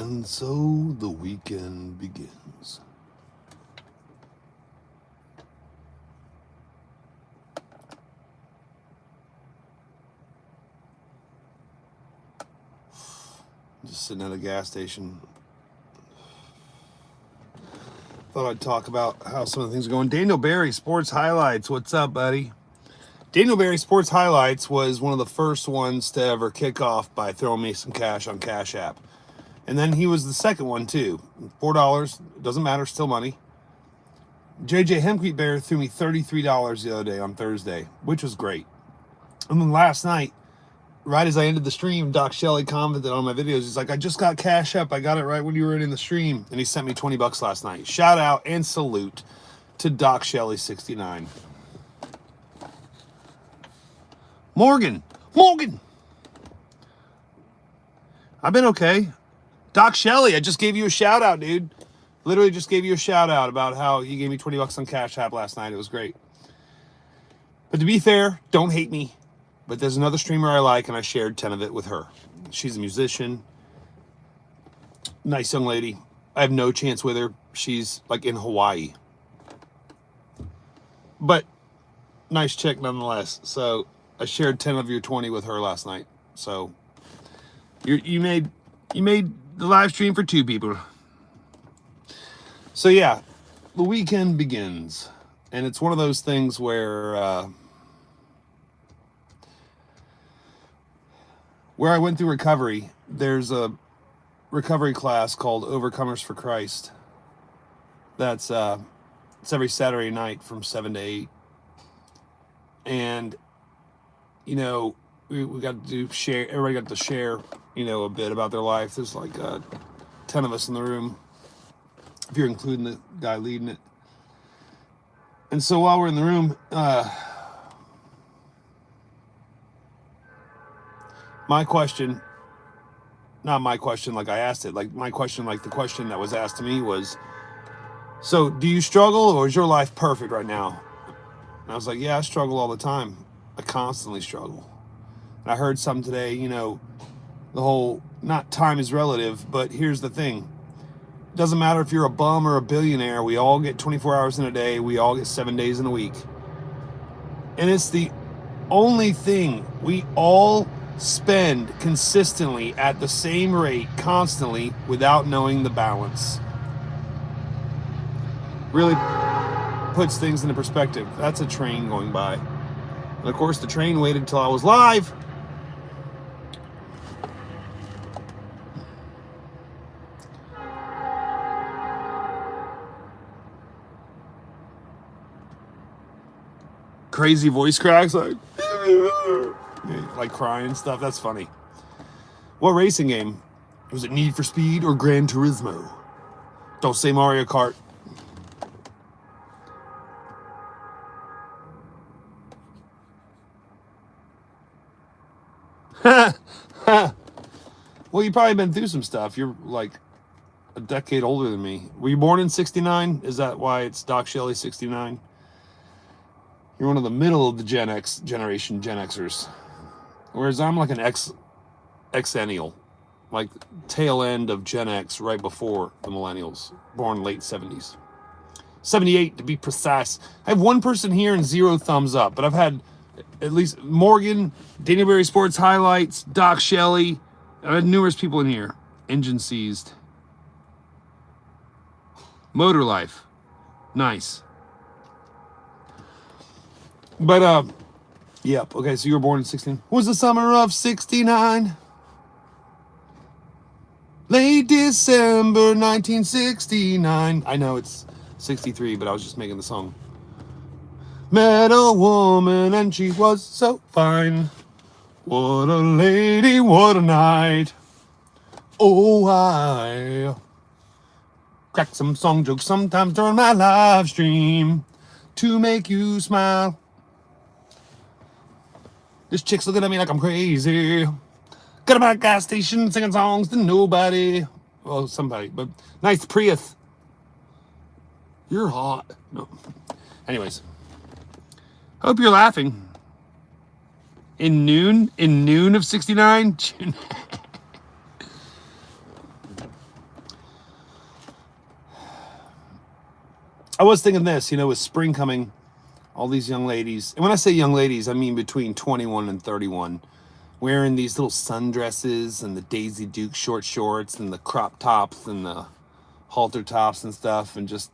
And so the weekend begins. Just sitting at a gas station. Thought I'd talk about how some of the things are going. Daniel Barry, Sports Highlights. What's up, buddy? Daniel Barry, Sports Highlights was one of the first ones to ever kick off by throwing me some cash on Cash App. And then he was the second one, too. $4. Doesn't matter. Still money. JJ Hemkweet Bear threw me $33 the other day on Thursday, which was great. And then last night, right as I ended the stream, Doc Shelley commented on my videos. He's like, I just got Cash App. I got it right when you were in the stream. And he sent me $20 last night. Shout out and salute to Doc Shelley 69. Morgan. I've been okay. Doc Shelley, I just gave you a shout out, dude. Literally just gave you a shout out about how you gave me $20 on Cash App last night. It was great. But to be fair, don't hate me. But there's another streamer I like, and I shared 10 of it with her. She's a musician. Nice young lady. I have no chance with her. She's like in Hawaii. But nice chick nonetheless. So I shared 10 of your 20 with her last night. So you made the live stream for 2 people. So yeah, the weekend begins. And it's one of those things where I went through recovery. There's a recovery class called Overcomers for Christ. That's it's every Saturday night from 7 to 8. And we got to share. Everybody got to share, a bit about their life. There's like 10 of us in the room, if you're including the guy leading it. And so while we're in the room, my question, not my question like I asked it, like my question, like the question that was asked to me was, so do you struggle or is your life perfect right now? And I was like, yeah, I struggle all the time. I constantly struggle. And I heard some today, the whole, not time is relative, but here's the thing. It doesn't matter if you're a bum or a billionaire. We all get 24 hours in a day. We all get 7 days in a week. And it's the only thing we all spend consistently at the same rate, constantly, without knowing the balance. Really puts things into perspective. That's a train going by. And of course, the train waited until I was live. Crazy voice cracks, like crying and stuff. That's funny. What racing game? Was it Need for Speed or Gran Turismo? Don't say Mario Kart. Well, you've probably been through some stuff. You're like a decade older than me. Were you born in 69? Is that why it's Doc Shelley 69? You're one of the middle of the Gen X generation, Gen Xers. Whereas I'm like an Xennial, like tail end of Gen X right before the millennials, born late 70s. 78 to be precise. I have one person here and 0 thumbs up, but I've had at least Morgan, Daniel Barry Sports Highlights, Doc Shelley. I've had numerous people in here. Engine seized. Motor Life. Nice. But, yep. Okay, so you were born in 69. Was the summer of 69. Late December 1969. I know it's 63, but I was just making the song. Met a woman and she was so fine. What a lady, what a night. Oh, I crack some song jokes sometimes during my live stream to make you smile. This chick's looking at me like I'm crazy. Got about a gas station singing songs to nobody. Well, somebody, but nice Prius. You're hot. No. Anyways. Hope you're laughing. In noon of 69? I was thinking this, with spring coming, all these young ladies, and when I say young ladies, I mean between 21 and 31, wearing these little sundresses and the Daisy Duke short shorts and the crop tops and the halter tops and stuff, and just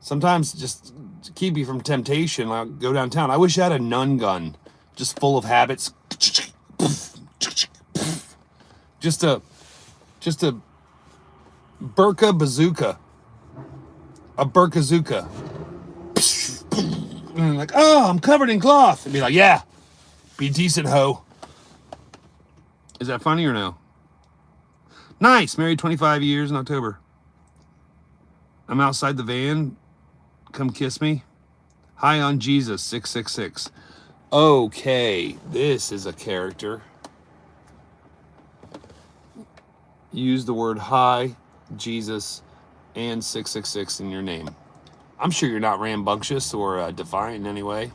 sometimes just to keep you from temptation, I'll go downtown. I wish I had a nun gun just full of habits. Just a burka bazooka. A burkazooka. And I'm like, oh, I'm covered in cloth. And be like, yeah, be decent, ho. Is that funny or no? Nice. Married 25 years in October. I'm outside the van. Come kiss me. Hi on Jesus, 666. Okay, this is a character. Use the word hi, Jesus, and 666 in your name. I'm sure you're not rambunctious or defiant in any way.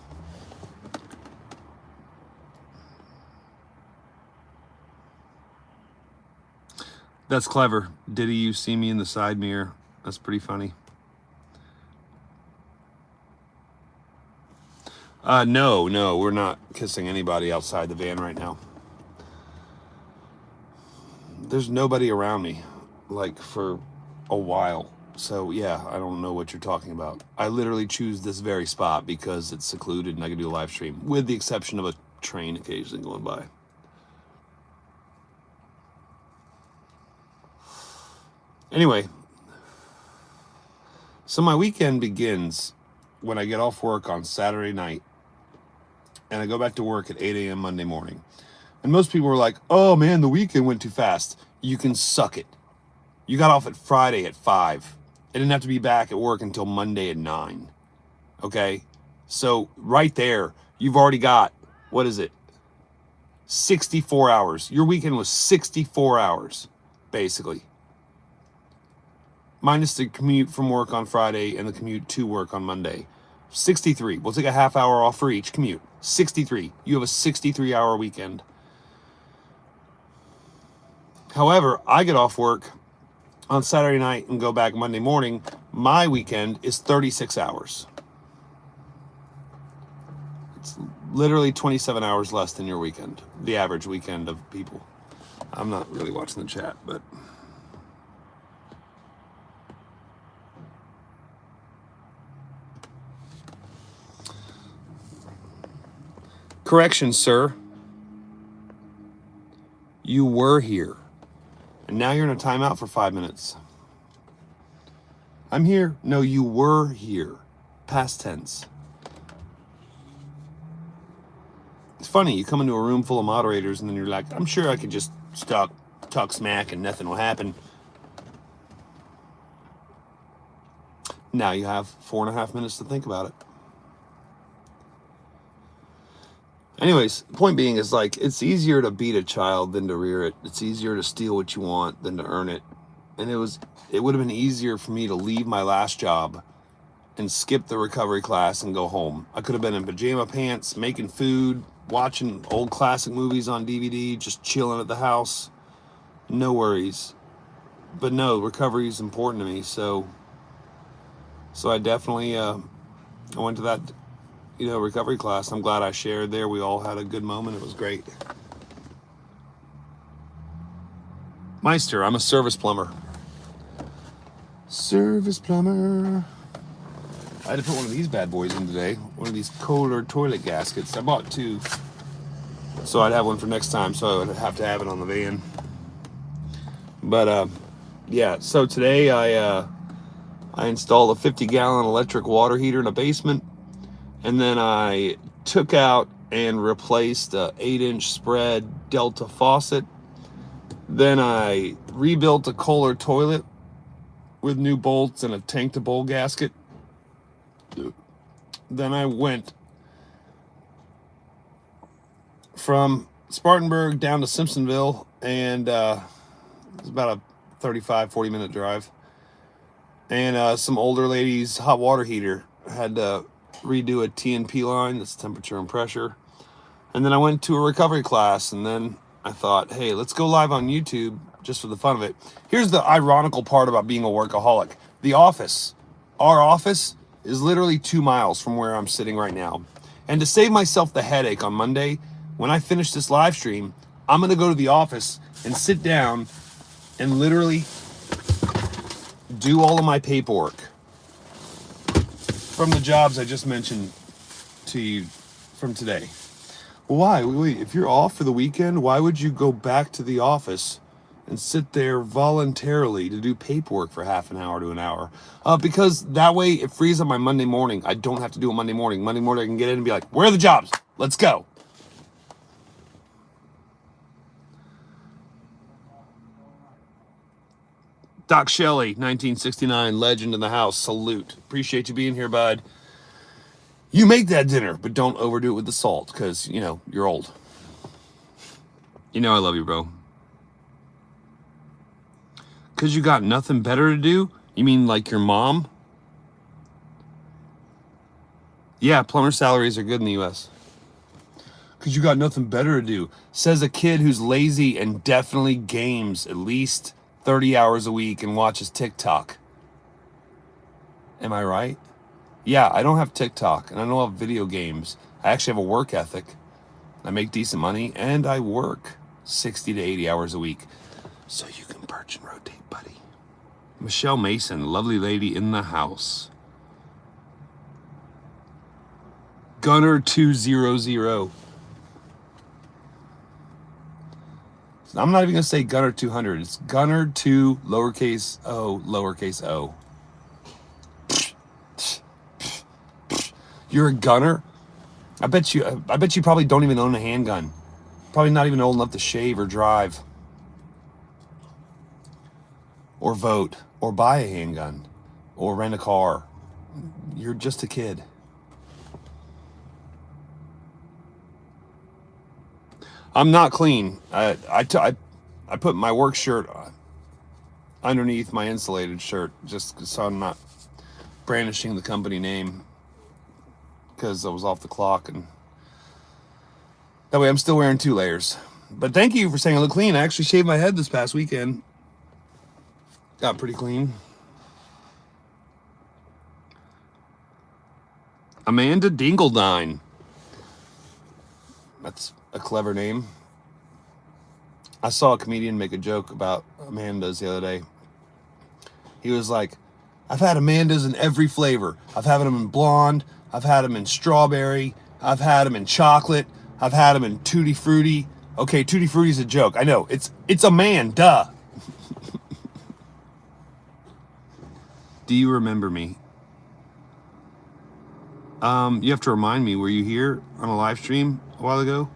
That's clever. Diddy, you see me in the side mirror. That's pretty funny. No, we're not kissing anybody outside the van right now. There's nobody around me, like, for a while. So, yeah, I don't know what you're talking about. I literally choose this very spot because it's secluded and I can do a live stream, with the exception of a train occasionally going by. Anyway, so my weekend begins when I get off work on Saturday night and I go back to work at 8 a.m. Monday morning. And most people were like, oh man, the weekend went too fast. You can suck it. You got off at Friday at 5. I didn't have to be back at work until Monday at 9. Okay? So right there, you've already got, 64 hours. Your weekend was 64 hours, basically. Minus the commute from work on Friday and the commute to work on Monday. 63. We'll take a half hour off for each commute. 63. You have a 63-hour weekend. However, I get off work on Saturday night and go back Monday morning. My weekend is 36 hours. It's literally 27 hours less than your weekend, the average weekend of people. I'm not really watching the chat, but... Correction, sir. You were here. And now you're in a timeout for 5 minutes. I'm here. No, you were here. Past tense. It's funny, you come into a room full of moderators and then you're like, I'm sure I could just talk smack and nothing will happen. Now you have 4.5 minutes to think about it. Anyways, the point being is, like, it's easier to beat a child than to rear it. It's easier to steal what you want than to earn it. And it would have been easier for me to leave my last job and skip the recovery class and go home. I could have been in pajama pants, making food, watching old classic movies on DVD, just chilling at the house. No worries. But no, recovery is important to me. So I definitely I went to that recovery class. I'm glad I shared there. We all had a good moment. It was great. Meister, I'm a service plumber. Service plumber. I had to put one of these bad boys in today. One of these Kohler toilet gaskets. I bought 2. So I'd have one for next time. So I would have to have it on the van. But, yeah. So today I installed a 50-gallon electric water heater in a basement. And then I took out and replaced a 8-inch spread Delta faucet. Then I rebuilt a Kohler toilet with new bolts and a tank-to-bowl gasket. Then I went from Spartanburg down to Simpsonville, and it was about a 35-40 minute drive. And some older lady's hot water heater had to redo a TNP line, that's temperature and pressure. And then I went to a recovery class, and then I thought, hey, let's go live on YouTube just for the fun of it. Here's the ironical part about being a workaholic. The office, our office, is literally 2 miles from where I'm sitting right now. And to save myself the headache on Monday, when I finish this live stream, I'm going to go to the office and sit down and literally do all of my paperwork from the jobs I just mentioned to you from today. Why? Wait, if you're off for the weekend, why would you go back to the office and sit there voluntarily to do paperwork for half an hour to an hour? Because that way it frees up my Monday morning. I don't have to do it Monday morning. Monday morning I can get in and be like, where are the jobs? Let's go. Doc Shelley, 1969, legend in the house. Salute. Appreciate you being here, bud. You make that dinner, but don't overdo it with the salt because, you know, you're old. You know I love you, bro. Because you got nothing better to do? You mean like your mom? Yeah, plumber salaries are good in the U.S. Because you got nothing better to do. Says a kid who's lazy and definitely games at least 30 hours a week and watches TikTok. Am I right? Yeah, I don't have TikTok and I don't have video games. I actually have a work ethic. I make decent money and I work 60 to 80 hours a week. So you can perch and rotate, buddy. Michelle Mason, lovely lady in the house. Gunner 200. I'm not even going to say Gunner 200. It's Gunner 2 lowercase o lowercase o. You're a gunner? I bet you probably don't even own a handgun. Probably not even old enough to shave or drive. Or vote. Or buy a handgun. Or rent a car. You're just a kid. I'm not clean. I put my work shirt underneath my insulated shirt just so I'm not brandishing the company name because I was off the clock, and that way I'm still wearing 2 layers. But thank you for saying I look clean. I actually shaved my head this past weekend. Got pretty clean. Amanda Dingledine. That's a clever name. I saw a comedian make a joke about Amanda's the other day. He was like, I've had Amanda's in every flavor. I've had them in blonde. I've had them in strawberry. I've had them in chocolate. I've had them in Tutti Frutti. Okay, Tutti Frutti's a joke. I know. It's a man, duh. Do you remember me? You have to remind me, were you here on a live stream a while ago?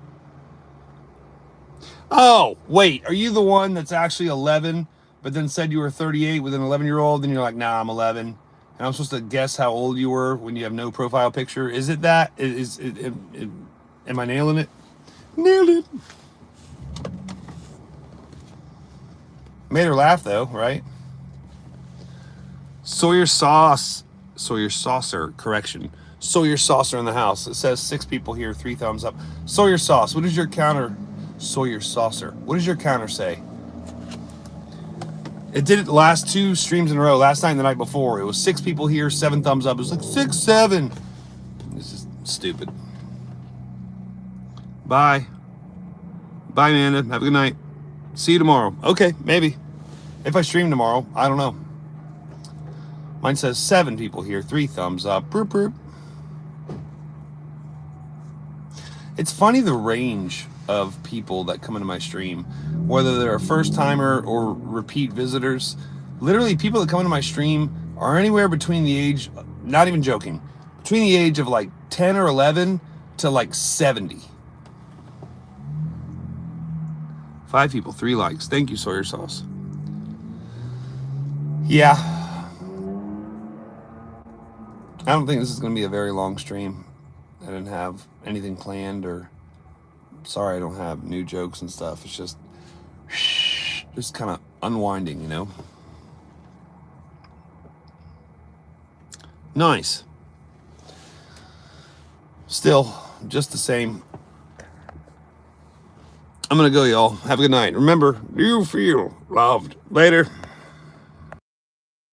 Oh, wait, are you the one that's actually 11, but then said you were 38 with an 11-year-old, and you're like, nah, I'm 11, and I'm supposed to guess how old you were when you have no profile picture? Is it that? Am I nailing it? Nailed it. Made her laugh, though, right? Sawyer saucer, correction. Sawyer saucer in the house. It says 6 people here, 3 thumbs up. Sawyer sauce, what is your counter? Sawyer saucer. What does your counter say? It did it the last 2 streams in a row. Last night and the night before. It was 6 people here, 7 thumbs up. It was like 6, 7. This is stupid. Bye. Bye, Amanda. Have a good night. See you tomorrow. Okay, maybe. If I stream tomorrow, I don't know. Mine says 7 people here, 3 thumbs up. Burp, burp. It's funny the range of people that come into my stream, whether they're a first timer or repeat visitors. Literally, people that come into my stream are anywhere between the age, not even joking, between the age of like 10 or 11 to like 70. 5 people, 3 likes. Thank you, Sawyer Sauce. Yeah. I don't think this is going to be a very long stream. I didn't have anything planned, or sorry I don't have new jokes and stuff. It's just kind of unwinding, you know? Nice. Still, just the same. I'm going to go, y'all. Have a good night. Remember, you feel loved. Later.